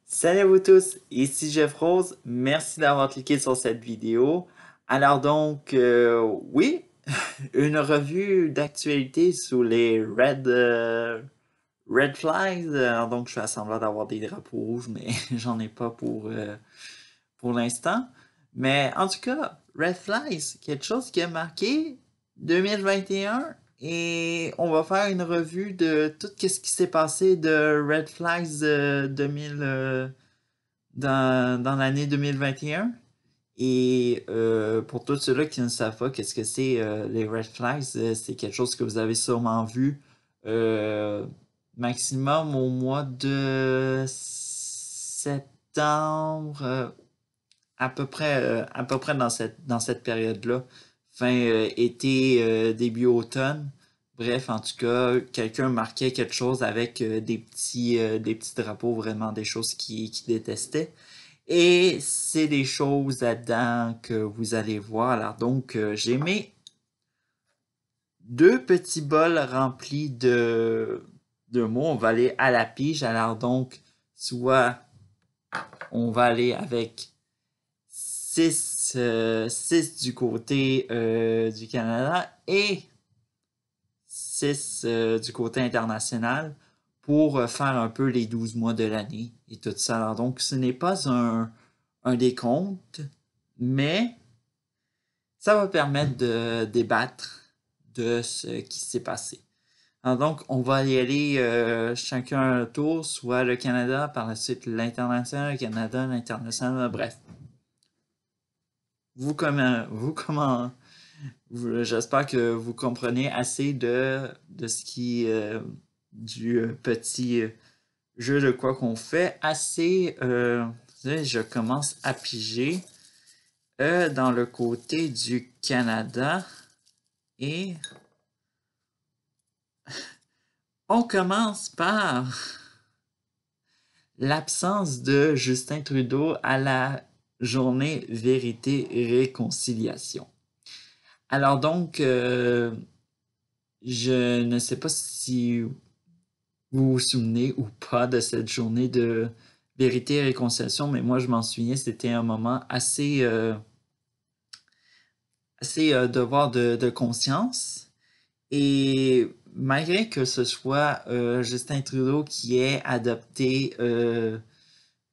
Salut à vous tous, ici Jeff Rose, merci d'avoir cliqué sur cette vidéo. Alors donc, oui, une revue d'actualité sous les Red Flags. Alors donc, je suis à semblant d'avoir des drapeaux rouges, mais j'en ai pas pour l'instant. Mais en tout cas, Red Flags, quelque chose qui a marqué 2021 et on va faire une revue de tout ce qui s'est passé de Red Flags 2000. Dans l'année 2021. Et pour tous ceux-là qui ne savent pas qu'est-ce que c'est les red flags, c'est quelque chose que vous avez sûrement vu euh, maximum au mois de septembre, à peu près dans cette période-là, fin été, début automne. Bref, en tout cas, quelqu'un marquait quelque chose avec des petits drapeaux, vraiment des choses qu'il détestait. Et c'est des choses là-dedans que vous allez voir. Alors donc, j'ai mis deux petits bols remplis de mots. On va aller à la pige. Alors donc, soit on va aller avec six du côté du Canada et 6 du côté international pour faire un peu les 12 mois de l'année et tout ça. Alors donc, ce n'est pas un décompte, mais ça va permettre de débattre de ce qui s'est passé. Alors donc, on va y aller chacun un tour, soit le Canada, par la suite l'international, le Canada, l'international, bref. Vous comment, j'espère que vous comprenez assez de ce qui, du petit jeu de quoi qu'on fait. Assez, je commence à piger dans le côté du Canada et on commence par l'absence de Justin Trudeau à la journée Vérité-Réconciliation. Alors donc, je ne sais pas si vous vous souvenez ou pas de cette journée de Vérité et Réconciliation, mais moi je m'en souviens, c'était un moment assez devoir de conscience. Et malgré que ce soit Justin Trudeau qui ait adopté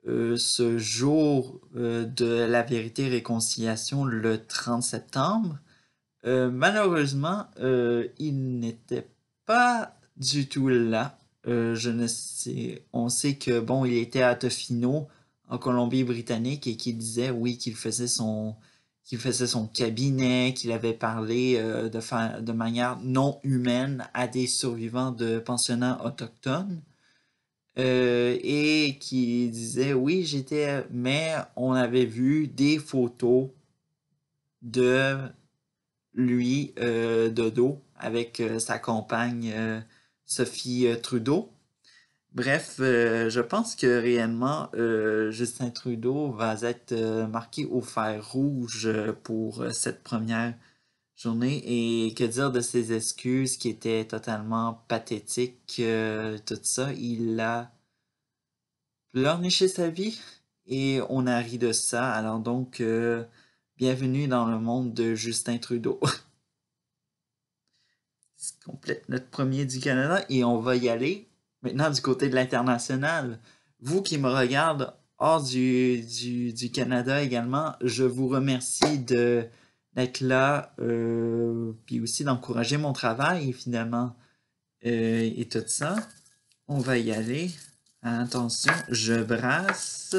ce jour de la vérité et réconciliation le 30 septembre, malheureusement, il n'était pas du tout là. Je ne sais, on sait que bon, il était à Tofino en Colombie-Britannique et qu'il disait oui qu'il faisait son cabinet, qu'il avait parlé de manière non humaine à des survivants de pensionnats autochtones. Et qui disait oui, mais on avait vu des photos de lui de dos avec sa compagne Sophie Trudeau. Bref, je pense que réellement Justin Trudeau va être marqué au fer rouge pour cette première journée et que dire de ses excuses qui étaient totalement pathétiques, tout ça, il a pleurniché sa vie et on a ri de ça. Alors donc, bienvenue dans le monde de Justin Trudeau. Complète notre premier du Canada et on va y aller maintenant du côté de l'international. Vous qui me regardez hors du Canada également, je vous remercie d'être là puis aussi d'encourager mon travail finalement et tout ça. On va y aller. Attention, je brasse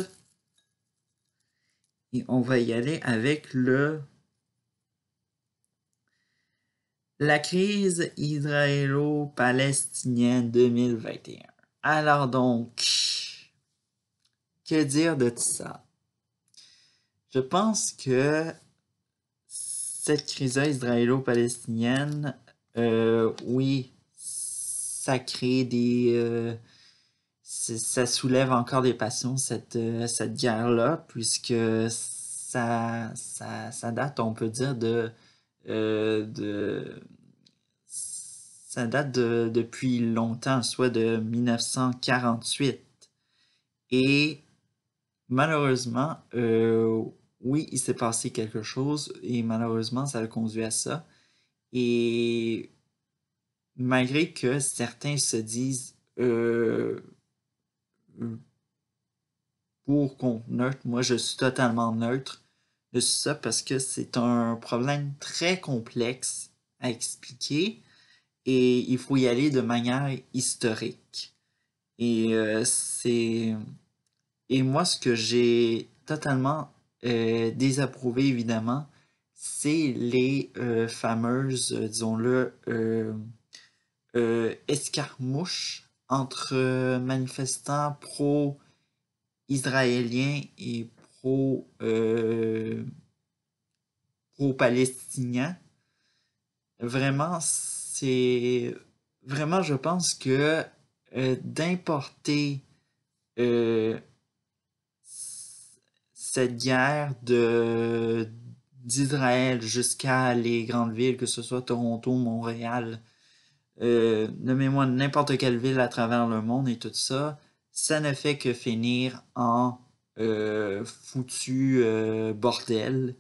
et on va y aller avec la crise israélo-palestinienne 2021. Alors donc, que dire de tout ça? Je pense que cette crise israélo-palestinienne, oui, ça crée ça soulève encore des passions, cette guerre-là, puisque ça date, on peut dire, de ça date depuis longtemps, soit de 1948. Et malheureusement, oui, il s'est passé quelque chose et malheureusement, ça a conduit à ça. Et malgré que certains se disent pour contre neutre, moi je suis totalement neutre de ça parce que c'est un problème très complexe à expliquer et il faut y aller de manière historique. Et et moi ce que j'ai totalement désapprouvé évidemment, c'est les fameuses, disons-le, escarmouches entre manifestants pro-israéliens et pro-palestiniens. Vraiment, c'est... Vraiment, je pense que d'importer euh, cette guerre d'Israël jusqu'à les grandes villes, que ce soit Toronto, Montréal, nommez-moi n'importe quelle ville à travers le monde et tout ça, ça ne fait que finir en foutu bordel.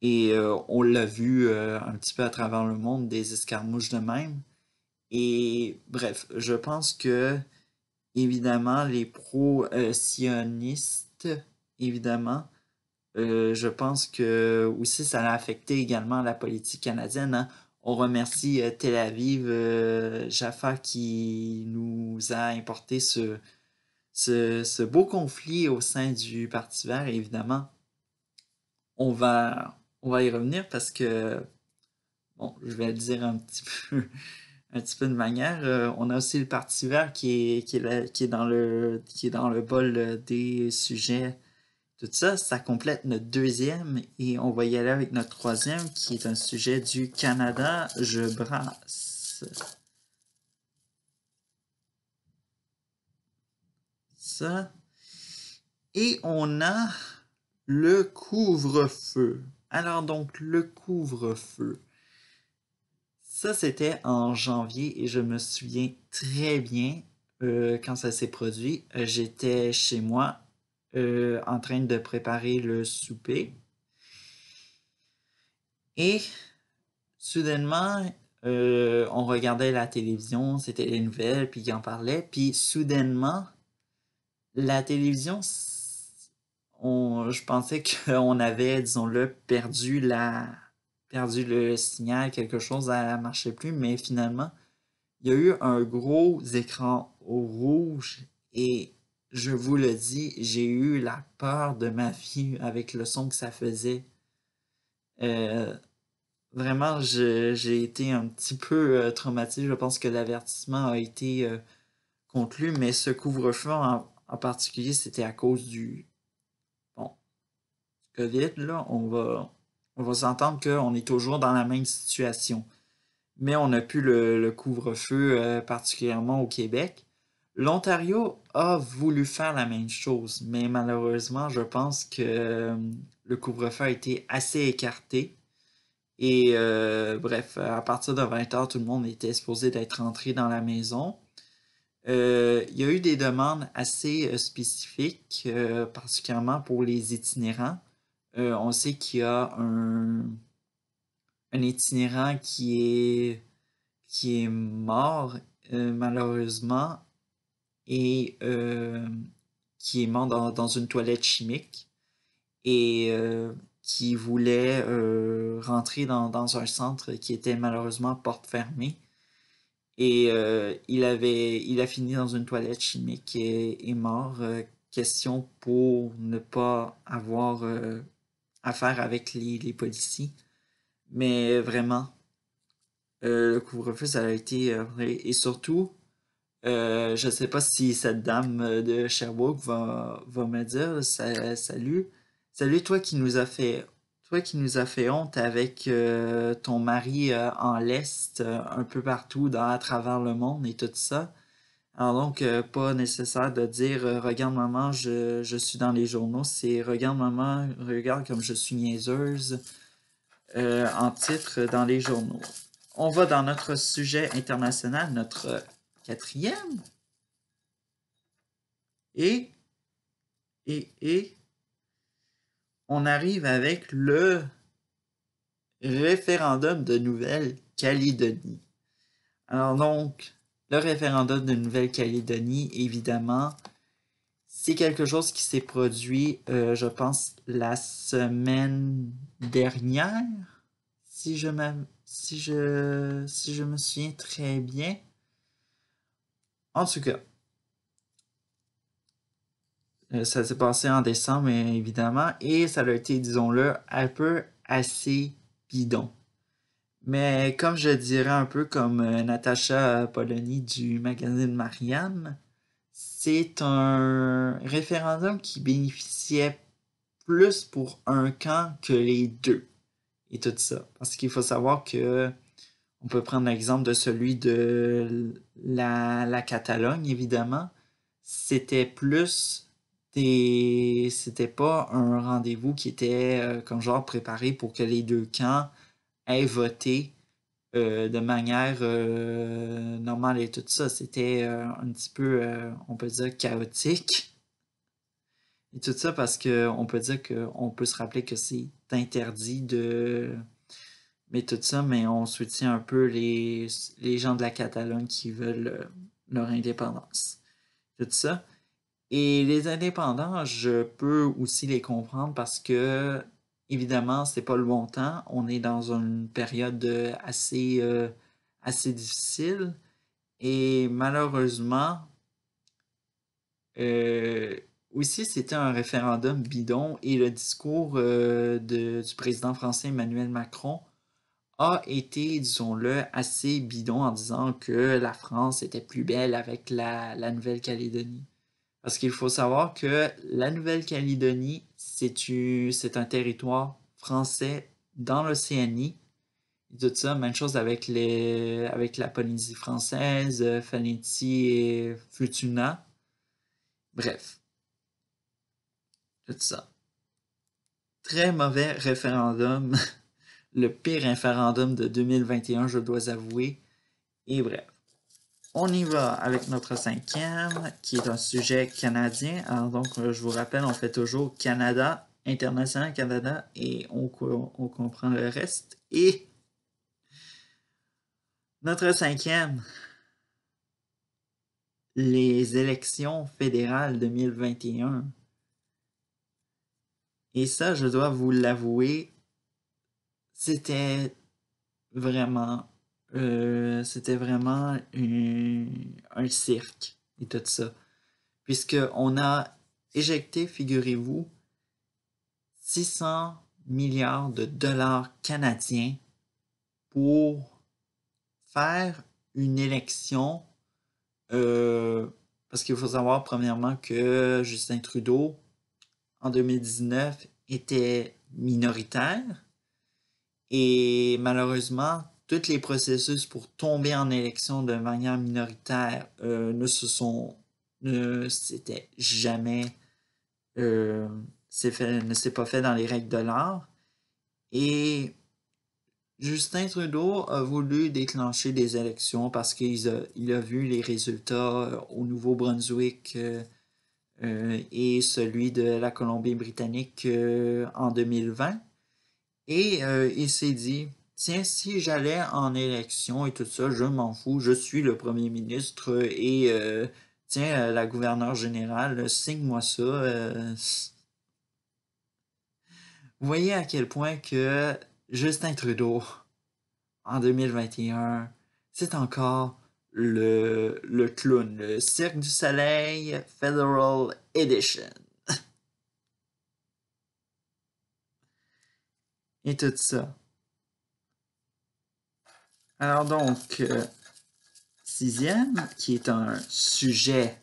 Et on l'a vu un petit peu à travers le monde, des escarmouches de même. Et bref, je pense que, évidemment, les pro-sionistes, évidemment, je pense que aussi ça a affecté également la politique canadienne, hein. On remercie Tel Aviv, Jaffa qui nous a importé ce beau conflit au sein du Parti vert. Et évidemment, on va y revenir parce que, bon, je vais le dire un petit peu, un petit peu de manière. On a aussi le Parti vert qui est dans le bol des sujets. Tout ça, ça complète notre deuxième et on va y aller avec notre troisième qui est un sujet du Canada. Je brasse ça. Et on a le couvre-feu. Alors donc, le couvre-feu. Ça, c'était en janvier et je me souviens très bien quand ça s'est produit. J'étais chez moi en train de préparer le souper. Et soudainement, on regardait la télévision, c'était les nouvelles, puis ils en parlaient. Puis soudainement, la télévision, je pensais qu'on avait, disons-le, perdu le signal, quelque chose, ne marchait plus. Mais finalement, il y a eu un gros écran rouge et je vous le dis, j'ai eu la peur de ma vie avec le son que ça faisait. Euh, Vraiment, j'ai été un petit peu traumatisé. Je pense que l'avertissement a été conclu, mais ce couvre-feu en particulier, c'était à cause bon, du COVID. Là, on va s'entendre qu'on est toujours dans la même situation. Mais on n'a plus le couvre-feu particulièrement au Québec. L'Ontario a voulu faire la même chose, mais malheureusement, je pense que le couvre-feu a été assez écarté. Et bref, à partir de 20h, tout le monde était supposé d'être rentré dans la maison. Il y a eu des demandes assez spécifiques, particulièrement pour les itinérants. On sait qu'il y a un itinérant qui est mort, malheureusement, et qui est mort dans une toilette chimique. Et qui voulait rentrer dans un centre qui était malheureusement porte fermée. Et il a fini dans une toilette chimique et est mort. Question pour ne pas avoir affaire avec les policiers. Mais vraiment, le couvre-feu, ça a été vrai. Et surtout, je ne sais pas si cette dame de Sherbrooke va me dire salut. Salut, toi qui nous a fait honte avec ton mari en lest un peu partout à travers le monde et tout ça. Alors donc, pas nécessaire de dire regarde maman, je suis dans les journaux. C'est regarde maman, regarde comme je suis niaiseuse en titre dans les journaux. On va dans notre sujet international, notre quatrième. Et Et on arrive avec le référendum de Nouvelle-Calédonie. Alors donc, le référendum de Nouvelle-Calédonie, évidemment, c'est quelque chose qui s'est produit, je pense, la semaine dernière, si je me souviens très bien. En tout cas, ça s'est passé en décembre, évidemment, et ça a été, disons-le, un peu assez bidon. Mais comme je dirais un peu comme Natacha Polony du magazine Marianne, c'est un référendum qui bénéficiait plus pour un camp que les deux et tout ça. Parce qu'il faut savoir que on peut prendre l'exemple de celui de la Catalogne, évidemment. C'était plus c'était pas un rendez-vous qui était comme genre préparé pour que les deux camps aient voté de manière normale et tout ça. C'était un petit peu, on peut dire, chaotique. Et tout ça parce que on peut dire qu'on peut se rappeler que c'est interdit de. Mais tout ça, mais on soutient un peu les gens de la Catalogne qui veulent leur indépendance. Tout ça. Et les indépendants, je peux aussi les comprendre parce que, évidemment, c'est pas le bon temps. On est dans une période assez difficile. Et malheureusement, euh, aussi, c'était un référendum bidon et le discours du président français Emmanuel Macron a été, disons-le, assez bidon en disant que la France était plus belle avec la Nouvelle-Calédonie. Parce qu'il faut savoir que la Nouvelle-Calédonie, c'est un territoire français dans l'Océanie. Et tout ça, même chose avec la Polynésie française, Faneti et Futuna. Bref, tout ça. Très mauvais référendum. Le pire référendum de 2021, je dois avouer. Et bref. On y va avec notre cinquième, qui est un sujet canadien. Alors donc, je vous rappelle, on fait toujours Canada, International Canada, et on comprend le reste. Et notre cinquième, les élections fédérales 2021. Et ça, je dois vous l'avouer, c'était vraiment, c'était vraiment un cirque et tout ça. Puisqu'on a éjecté, figurez-vous, 600 milliards de dollars canadiens pour faire une élection. Parce qu'il faut savoir, premièrement, que Justin Trudeau, en 2019, était minoritaire. Et malheureusement, tous les processus pour tomber en élection de manière minoritaire ne s'étaient jamais ne s'est pas fait dans les règles de l'art. Et Justin Trudeau a voulu déclencher des élections parce il a vu les résultats au Nouveau-Brunswick et celui de la Colombie-Britannique en 2020. Et il s'est dit, tiens, si j'allais en élection et tout ça, je m'en fous, je suis le premier ministre et tiens, la gouverneure générale, signe-moi ça. Vous voyez à quel point que Justin Trudeau, en 2021, c'est encore le clown, le Cirque du Soleil Federal Edition. Et tout ça. Alors donc, sixième, qui est un sujet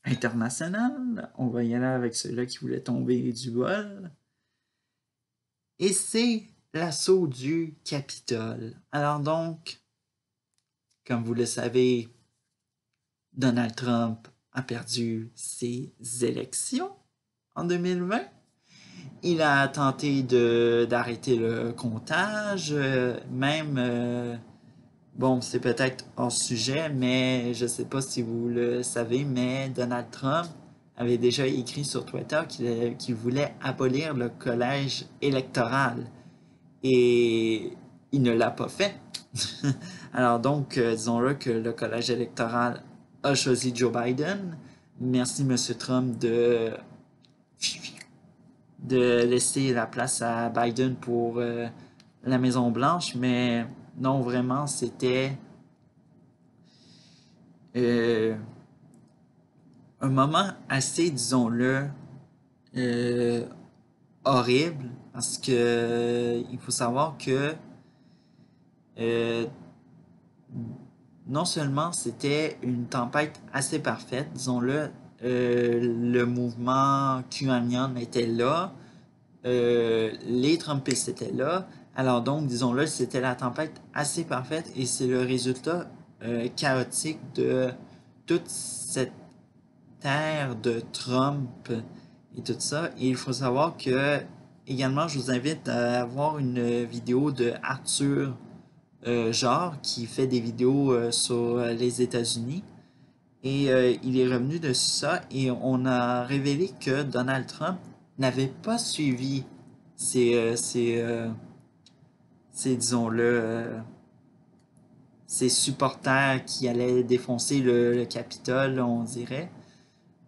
international, on va y aller avec celui-là qui voulait tomber du vol. Et c'est l'assaut du Capitole. Alors donc, comme vous le savez, Donald Trump a perdu ses élections en 2020. Il a tenté d'arrêter le comptage, même, bon, c'est peut-être hors sujet, mais je ne sais pas si vous le savez, mais Donald Trump avait déjà écrit sur Twitter qu'il voulait abolir le collège électoral. Et il ne l'a pas fait. Alors donc, disons-le que le collège électoral a choisi Joe Biden. Merci, M. Trump, de laisser la place à Biden pour la Maison-Blanche, mais non, vraiment, c'était euh, un moment assez, disons-le, euh, horrible, parce que il faut savoir que euh, non seulement c'était une tempête assez parfaite, disons-le, le mouvement QAnon était là, les Trumpistes étaient là, alors donc, disons-le, c'était la tempête assez parfaite et c'est le résultat chaotique de toute cette ère de Trump et tout ça. Et il faut savoir que, également, je vous invite à voir une vidéo de Arthur qui fait des vidéos sur les États-Unis. Et il est revenu de ça et on a révélé que Donald Trump n'avait pas suivi disons-le, ses supporters qui allaient défoncer le Capitole, on dirait.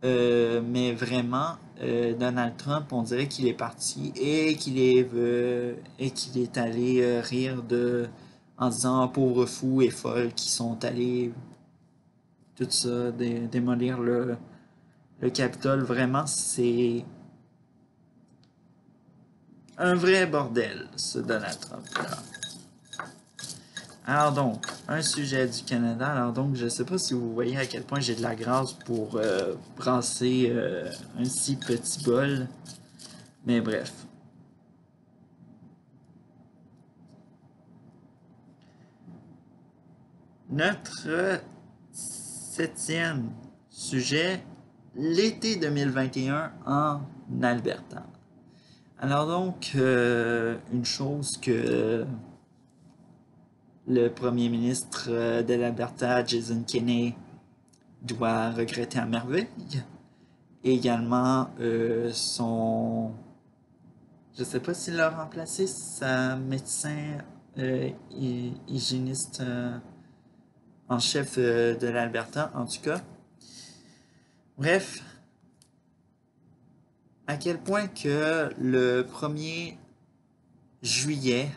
Mais vraiment, Donald Trump, on dirait qu'il est parti et qu'il est allé rire en disant pauvres fous et folles qui sont allés tout ça démolir le Capitole. Vraiment, c'est un vrai bordel, ce Donald Trump-là. Alors donc, un sujet du Canada. Alors donc, je ne sais pas si vous voyez à quel point j'ai de la grâce pour brasser un si petit bol. Mais bref. Notre septième sujet, l'été 2021 en Alberta. Alors donc, une chose que le premier ministre de l'Alberta, Jason Kenney, doit regretter à merveille. Et également son... Je sais pas s'il l'a remplacé, sa médecin hygiéniste en chef de l'Alberta, en tout cas. Bref, à quel point que le 1er juillet,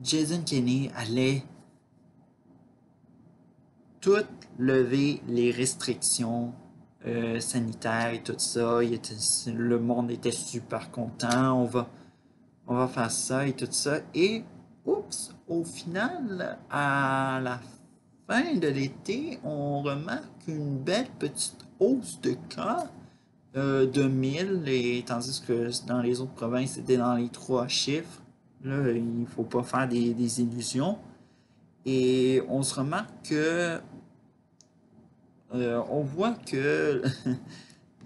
Jason Kenney allait tout lever les restrictions sanitaires et tout ça. Le monde était super content. On va faire ça et tout ça. Et, oups, au final, à la fin de l'été, on remarque une belle petite hausse de cas de 1000, et, tandis que dans les autres provinces, c'était dans les 3 chiffres. Là, il ne faut pas faire des illusions. Et on se remarque que on voit que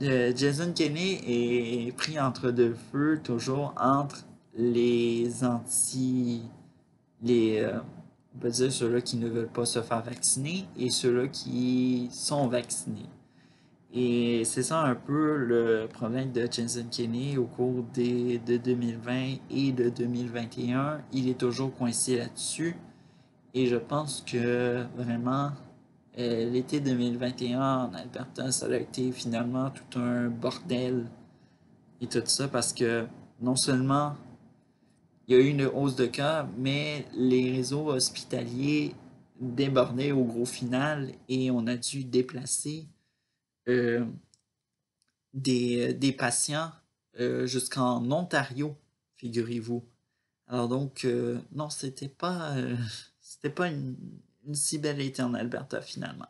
Jason Kenney est pris entre deux feux, toujours entre les anti... les... on peut dire ceux-là qui ne veulent pas se faire vacciner et ceux-là qui sont vaccinés. Et c'est ça un peu le problème de Jason Kenney au cours de 2020 et de 2021. Il est toujours coincé là-dessus. Et je pense que vraiment, l'été 2021 en Alberta, ça a été finalement tout un bordel et tout ça parce que non seulement il y a eu une hausse de cas, mais les réseaux hospitaliers débordaient au gros final et on a dû déplacer euh, des patients jusqu'en Ontario, figurez-vous. Alors donc, non, c'était pas une si belle été en Alberta finalement.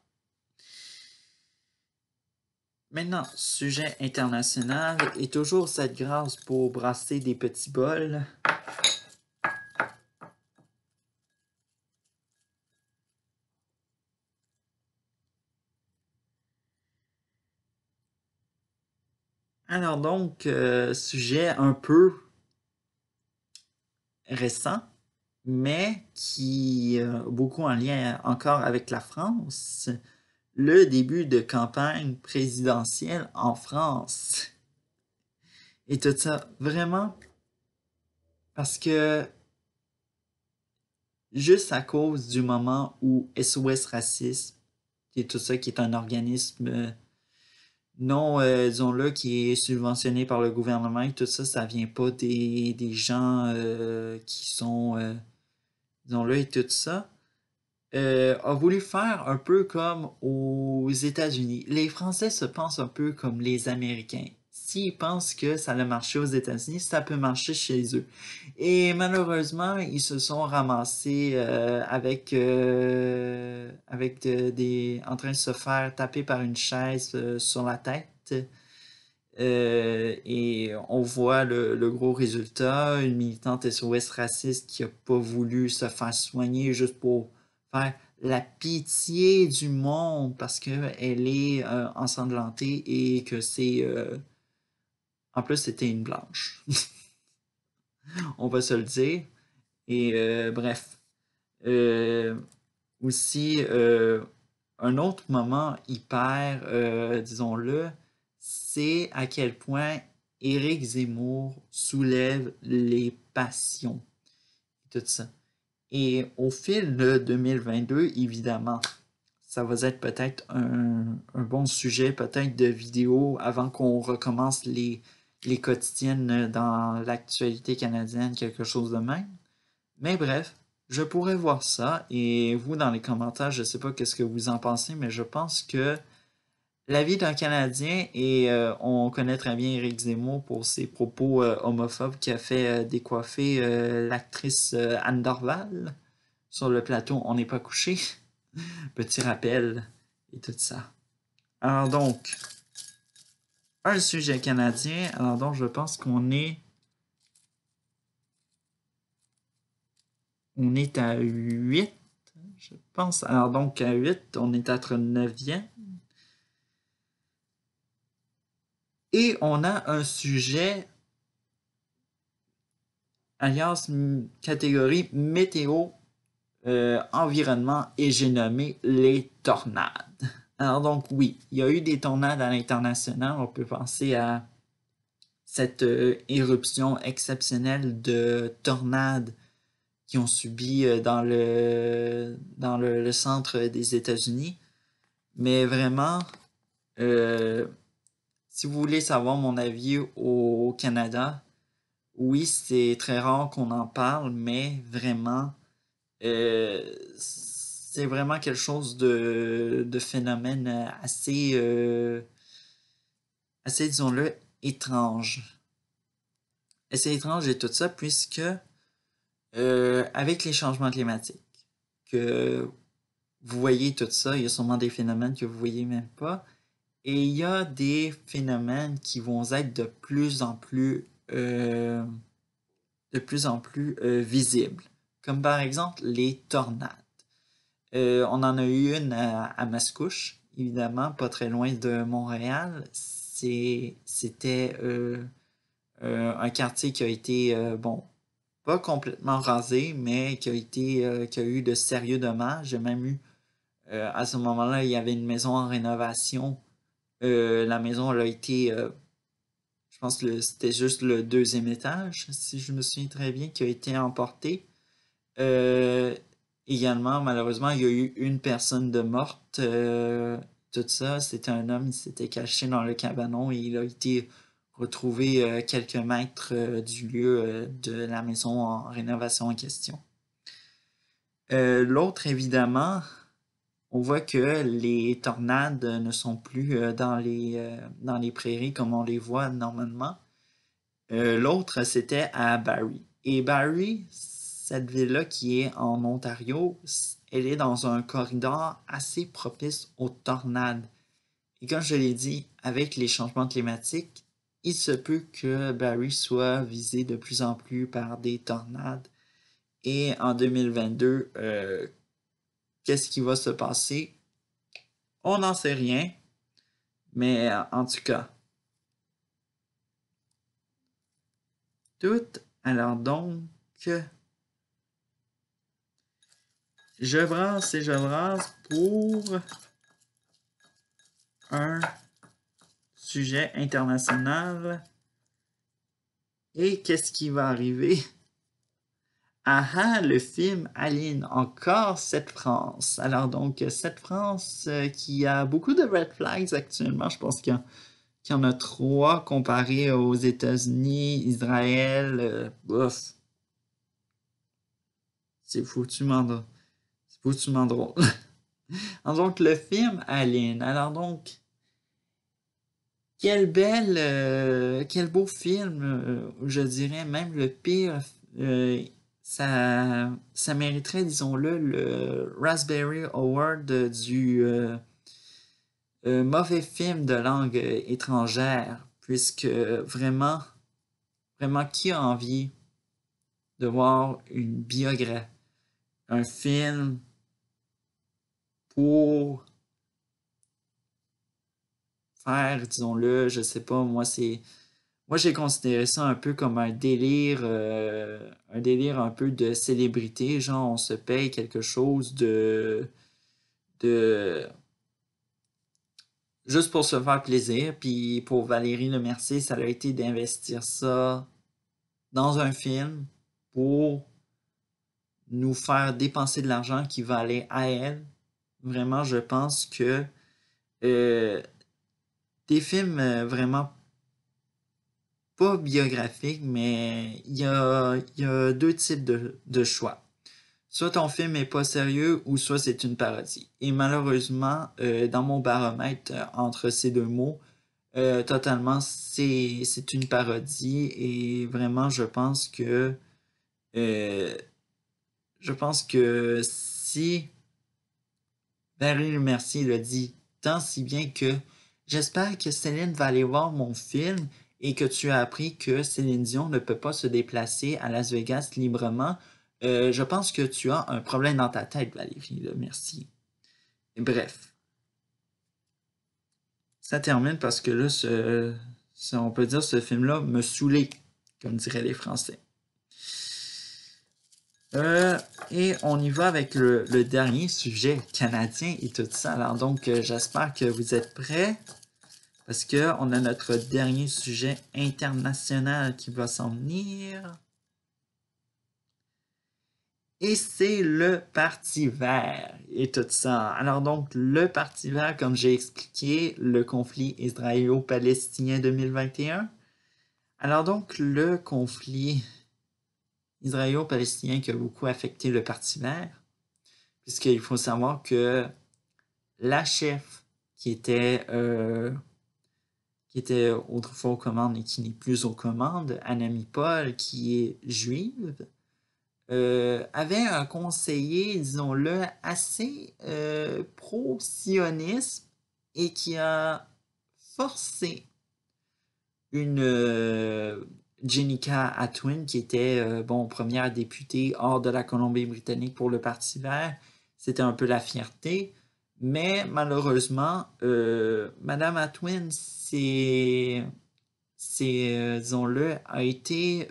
Maintenant, sujet international et toujours cette grâce pour brasser des petits bols. Alors donc, sujet un peu récent, mais qui beaucoup en lien encore avec la France. le début de campagne présidentielle en France. Et tout ça, vraiment, parce que juste à cause du moment où SOS Racisme, et tout ça, qui est un organisme non, disons-le, qui est subventionné par le gouvernement et tout ça, ça vient pas des gens qui sont, disons-le, et tout ça, a voulu faire un peu comme aux États-Unis. Les Français se pensent un peu comme les Américains. S'ils pensent que ça a marché aux États-Unis, ça peut marcher chez eux. Et malheureusement, ils se sont ramassés en train de se faire taper par une chaise sur la tête. Et on voit le gros résultat, une militante SOS raciste qui a pas voulu se faire soigner juste pour faire la pitié du monde parce qu'elle est ensanglantée et que c'est... en plus, c'était une blanche. On va se le dire. Et bref. Euh, Aussi, un autre moment hyper, disons-le, c'est à quel point Éric Zemmour soulève les passions. Tout ça. Et au fil de 2022, évidemment, ça va être peut-être un bon sujet, peut-être de vidéo avant qu'on recommence les quotidiennes dans l'actualité canadienne, quelque chose de même. Mais bref, je pourrais voir ça et vous dans les commentaires, je sais pas qu'est-ce que vous en pensez, mais je pense que la vie d'un Canadien et on connaît très bien Éric Zemmour pour ses propos homophobes qui a fait décoiffer l'actrice Anne Dorval sur le plateau On n'est pas couché. Petit rappel et tout ça. Alors donc, un sujet canadien. Alors donc, je pense on est à 8, je pense. Alors donc, à 8, on est à notre 9e. Et on a un sujet, alias catégorie météo, environnement, et j'ai nommé les tornades. Alors donc oui, il y a eu des tornades à l'international. On peut penser à cette éruption exceptionnelle de tornades qui ont subi dans le centre des États-Unis. Mais vraiment, euh, si vous voulez savoir mon avis au Canada, oui, c'est très rare qu'on en parle, mais vraiment, c'est vraiment quelque chose de phénomène assez, disons-le, étrange. Assez étrange et tout ça, puisque avec les changements climatiques, que vous voyez tout ça, il y a sûrement des phénomènes que vous voyez même pas, et il y a des phénomènes qui vont être de plus en plus visibles, comme par exemple les tornades. On en a eu une à Mascouche, évidemment, pas très loin de Montréal. C'était un quartier qui a été, bon, pas complètement rasé, mais qui a eu de sérieux dommages. J'ai même eu, à ce moment-là, il y avait une maison en rénovation. La maison, elle a été, je pense que c'était juste le deuxième étage, si je me souviens très bien, qui a été emporté. Euh, Également, malheureusement, il y a eu une personne de morte. Tout ça, c'était un homme, il s'était caché dans le cabanon et il a été retrouvé quelques mètres du lieu de la maison en rénovation en question. L'autre, évidemment, on voit que les tornades ne sont plus dans les prairies comme on les voit normalement. L'autre, c'était à Barrie. Et Barrie, cette ville-là qui est en Ontario, elle est dans un corridor assez propice aux tornades. Et comme je l'ai dit, avec les changements climatiques, il se peut que Barrie soit visé de plus en plus par des tornades. Et en 2022, qu'est-ce qui va se passer? On n'en sait rien, mais en tout cas, tout. Alors donc, je brasse et je brasse pour un sujet international. Et qu'est-ce qui va arriver? Ah ah, le film Alien, encore cette France. Alors donc, cette France qui a beaucoup de red flags actuellement. Je pense qu'il y en a 3 comparé aux États-Unis, Israël. Bof, c'est foutument drôle. C'est foutument drôle. Alors donc, le film Alien. Alors donc, quel beau film, je dirais même le pire. Ça mériterait, disons-le, le Raspberry Award du mauvais film de langue étrangère, puisque vraiment, vraiment, qui a envie de voir une biographie, un film pour faire, disons-le, je sais pas, moi j'ai considéré ça un peu comme un délire un peu de célébrité, genre on se paye quelque chose de juste pour se faire plaisir, puis pour Valérie Lemercier, ça a été d'investir ça dans un film pour nous faire dépenser de l'argent qui va aller à elle. Vraiment, je pense que euh, des films vraiment pas biographiques, mais il y a 2 types de choix. Soit ton film est pas sérieux ou soit c'est une parodie. Et malheureusement, dans mon baromètre entre ces 2 mots, totalement, c'est une parodie et vraiment, euh, je pense que si Valérie Mercier le dit tant si bien que j'espère que Céline va aller voir mon film et que tu as appris que Céline Dion ne peut pas se déplacer à Las Vegas librement. Je pense que tu as un problème dans ta tête, Valérie Mercier. Bref, ça termine parce que là, on peut dire ce film-là me saoulait, comme diraient les Français. Et on y va avec le dernier sujet canadien et tout ça. Alors donc, j'espère que vous êtes prêts parce qu'on a notre dernier sujet international qui va s'en venir. Et c'est le Parti vert et tout ça. Alors donc, le Parti vert, comme j'ai expliqué, le conflit israélo-palestinien 2021. Alors donc, le conflit israélo-palestinien qui a beaucoup affecté le Parti vert, puisqu'il faut savoir que la chef qui était autrefois aux commandes et qui n'est plus aux commandes, Anami Paul, qui est juive, avait un conseiller, disons-le, assez pro-sionisme et qui a forcé une Jenica Atwin, qui était première députée hors de la Colombie-Britannique pour le Parti vert. C'était un peu la fierté. Mais malheureusement, Madame Atwin, disons-le, a été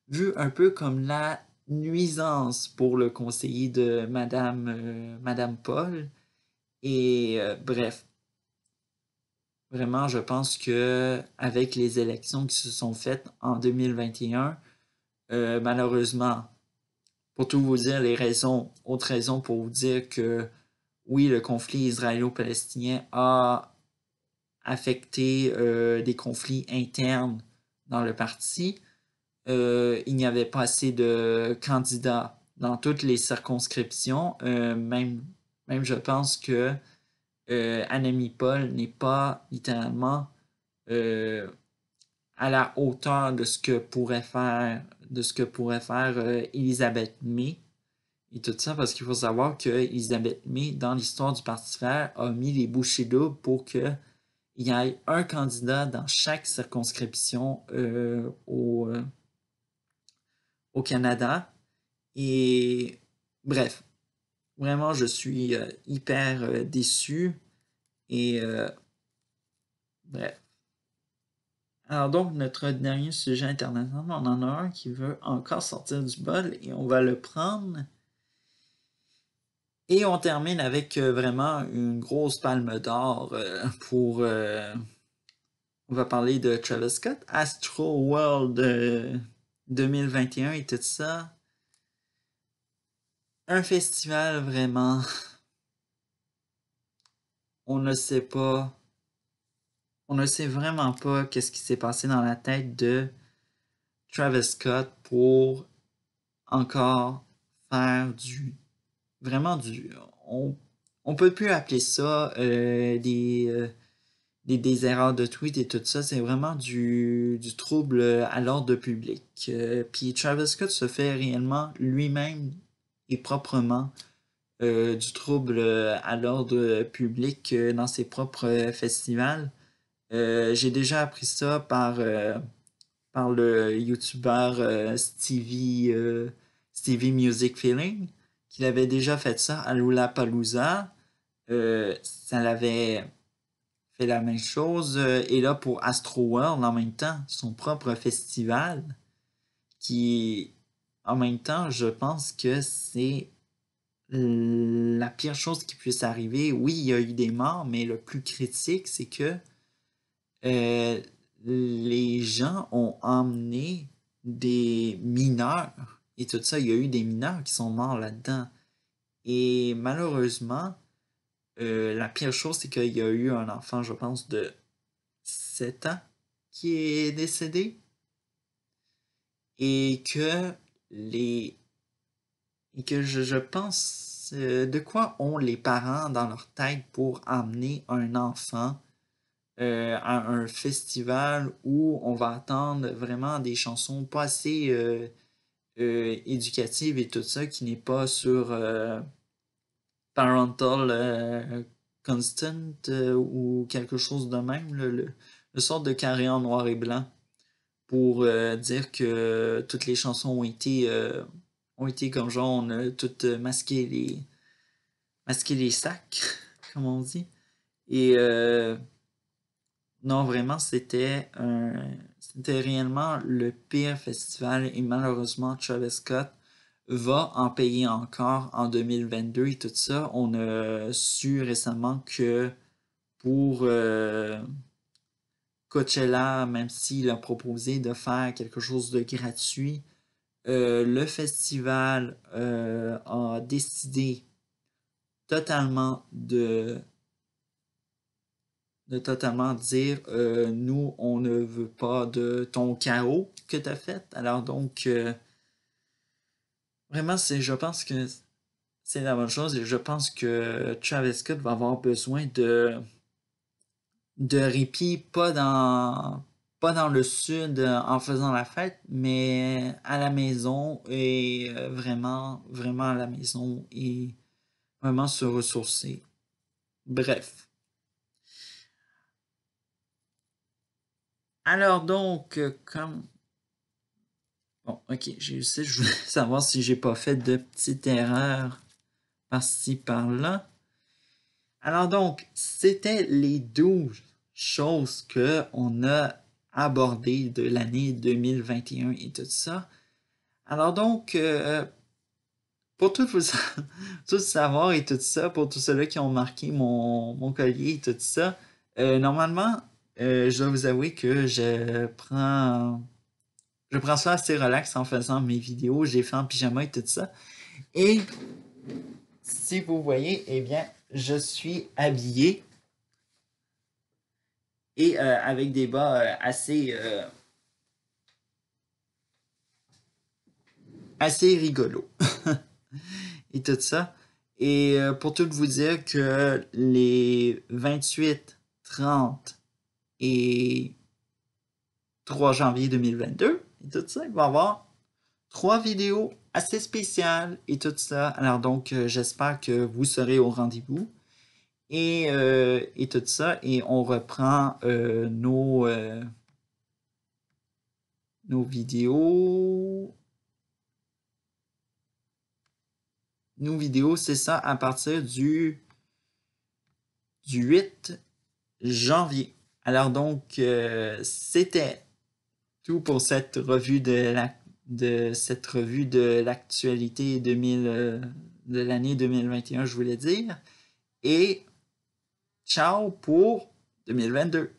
vue un peu comme la nuisance pour le conseiller de Madame Paul. Et bref, vraiment, je pense que avec les élections qui se sont faites en 2021, malheureusement, pour tout vous dire, autres raisons pour vous dire que oui, le conflit israélo-palestinien a affecté des conflits internes dans le parti. Il n'y avait pas assez de candidats dans toutes les circonscriptions. Même je pense que Annemie Paul n'est pas littéralement à la hauteur de ce que pourrait faire Elisabeth May et tout ça, parce qu'il faut savoir que Elisabeth May, dans l'histoire du Parti vert, a mis les bouchées doubles pour qu'il y ait un candidat dans chaque circonscription au Canada. Et bref, vraiment, je suis hyper déçu. Et bref. Alors donc, notre dernier sujet international, on en a un qui veut encore sortir du bol et on va le prendre. Et on termine avec vraiment une grosse palme d'or pour... on va parler de Travis Scott, Astro World 2021 et tout ça. Un festival vraiment... On ne sait pas... On ne sait vraiment pas qu'est-ce qui s'est passé dans la tête de Travis Scott pour encore faire vraiment du... On peut plus appeler ça des erreurs de tweet et tout ça, c'est vraiment du trouble à l'ordre public. Puis Travis Scott se fait réellement lui-même et proprement du trouble à l'ordre public dans ses propres festivals. J'ai déjà appris ça par le YouTuber Stevie Music Feeling, qu'il avait déjà fait ça à Lollapalooza. Ça l'avait fait la même chose. Et là, pour Astro World, en même temps, son propre festival, qui, en même temps, je pense que c'est la pire chose qui puisse arriver. Oui, il y a eu des morts, mais le plus critique, c'est que euh, les gens ont emmené des mineurs et tout ça. Il y a eu des mineurs qui sont morts là-dedans. Et malheureusement, la pire chose, c'est qu'il y a eu un enfant, je pense, de 7 ans qui est décédé et que les et que je pense de quoi ont les parents dans leur tête pour amener un enfant à un festival où on va attendre vraiment des chansons pas assez éducatives et tout ça, qui n'est pas sur Parental Constant ou quelque chose de même, le sort de carré en noir et blanc pour dire que toutes les chansons ont été comme genre, on a toutes masqué les sacs, comme on dit. Et non, vraiment, c'était réellement le pire festival et malheureusement, Travis Scott va en payer encore en 2022 et tout ça. On a su récemment que pour Coachella, même s'il a proposé de faire quelque chose de gratuit, le festival a décidé totalement de totalement dire nous, on ne veut pas de ton chaos que tu as fait. Alors donc, vraiment, je pense que c'est la bonne chose et je pense que Travis Scott va avoir besoin de répit, pas dans le sud en faisant la fête, mais à la maison et vraiment, vraiment à la maison et vraiment se ressourcer. Bref. Alors donc, comme... Bon, ok, j'ai réussi. Je voulais savoir si j'ai pas fait de petites erreurs par-ci, par-là. Alors donc, c'était les 12 choses qu'on a abordées de l'année 2021 et tout ça. Alors donc, pour tout vous, tout savoir et tout ça, pour tous ceux-là qui ont marqué mon collier et tout ça, normalement, je dois vous avouer que je prends ça assez relax en faisant mes vidéos. J'ai fait en pyjama et tout ça. Et si vous voyez, eh bien, je suis habillé et avec des bas assez rigolos et tout ça. Et pour tout vous dire que les 28, 30 et 3 janvier 2022 et tout ça, il va y avoir 3 vidéos assez spéciales et tout ça. Alors donc, j'espère que vous serez au rendez-vous et tout ça. Et on reprend nos vidéos. Nos vidéos, c'est ça, à partir du 8 janvier. Alors donc, c'était tout pour cette revue de l'actualité de l'année 2021, je voulais dire. Et ciao pour 2022.